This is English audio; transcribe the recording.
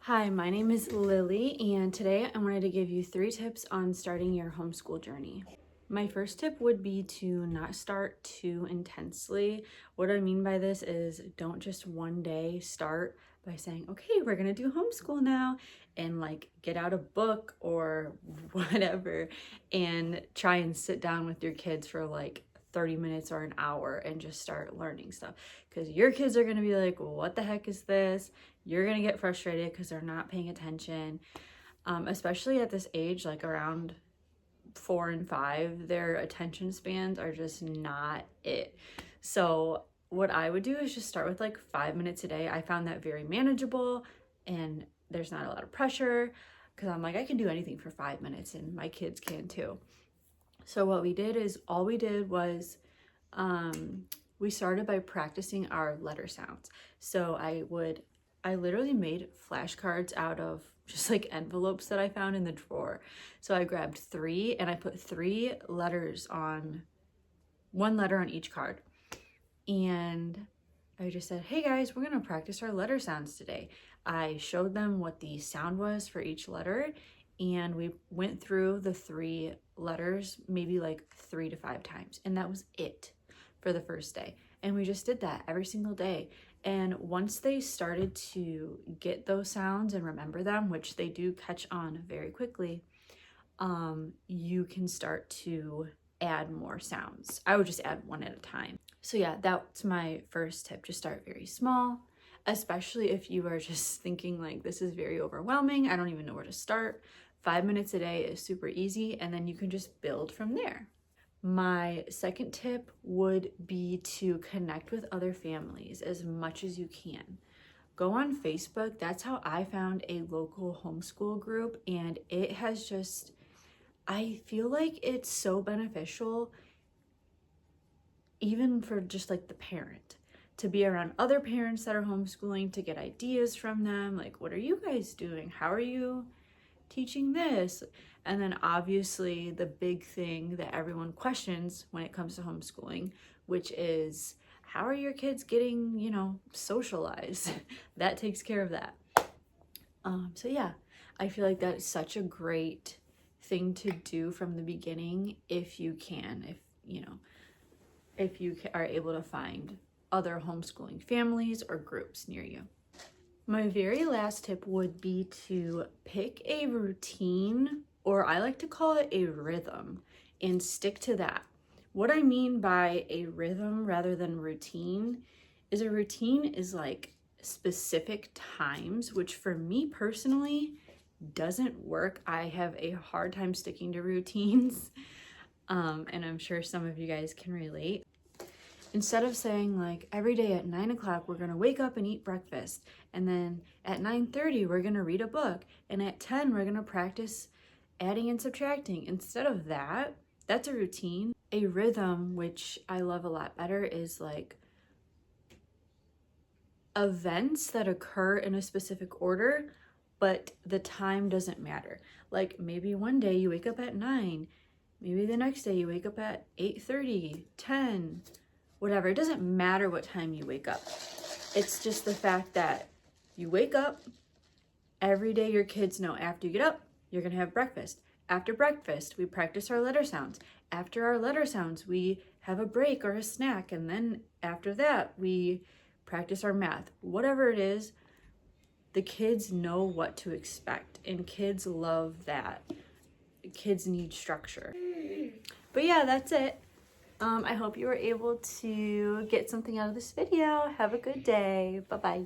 Hi, my name is Lily, and today I wanted to give you 3 tips on starting your homeschool journey. My first tip would be to not start too intensely. What I mean by this is don't just one day start by saying, okay, we're gonna do homeschool now, and like get out a book or whatever and try and sit down with your kids for like 30 minutes or an hour and just start learning stuff, because your kids are going to be like, well, what the heck is this? You're going to get frustrated because they're not paying attention, especially at this age, like around 4 and 5. Their attention spans are just not it. So what I would do is just start with like 5 minutes a day. I found that very manageable and there's not a lot of pressure, because I'm like, I can do anything for 5 minutes and my kids can too. So what we did is all we did was we started by practicing our letter sounds. So I literally made flashcards out of just like envelopes that I found in the drawer. So I grabbed 3 and I put 3 letters on, 1 letter on each card. And I just said, hey guys, we're gonna practice our letter sounds today. I showed them what the sound was for each letter, and we went through the 3 letters maybe like 3 to 5 times, and that was it for the first day. And we just did that every single day. And once they started to get those sounds and remember them, which they do catch on very quickly, you can start to add more sounds. I would just add 1 at a time. So yeah, that's my first tip. Just start very small, especially if you are just thinking like, this is very overwhelming, I don't even know where to start. 5 minutes a day is super easy, and then you can just build from there. My second tip would be to connect with other families as much as you can. Go on Facebook. That's how I found a local homeschool group, and it has just, I feel like it's so beneficial, even for just like the parent, to be around other parents that are homeschooling, to get ideas from them. Like, what are you guys doing? How are you teaching this? And then obviously the big thing that everyone questions when it comes to homeschooling, which is, how are your kids getting, socialized? That takes care of that. So yeah, I feel like that's such a great thing to do from the beginning, if you can, if you are able to find other homeschooling families or groups near you. My very last tip would be to pick a routine, or I like to call it a rhythm, and stick to that. What I mean by a rhythm rather than routine is, a routine is like specific times, which for me personally doesn't work. I have a hard time sticking to routines, and I'm sure some of you guys can relate. Instead of saying like, every day at 9 o'clock we're gonna wake up and eat breakfast, and then at 9:30 we're gonna read a book, and at 10 we're gonna practice adding and subtracting. Instead of that, that's a routine. A rhythm, which I love a lot better, is like events that occur in a specific order, but the time doesn't matter. Like maybe one day you wake up at 9, maybe the next day you wake up at 8:30, 10, whatever. It doesn't matter what time you wake up. It's just the fact that you wake up every day. Your kids know after you get up, you're gonna have breakfast. After breakfast, we practice our letter sounds. After our letter sounds, we have a break or a snack. And then after that, we practice our math. Whatever it is, the kids know what to expect, and kids love that. Kids need structure. But yeah, that's it. I hope you were able to get something out of this video. Have a good day. Bye-bye.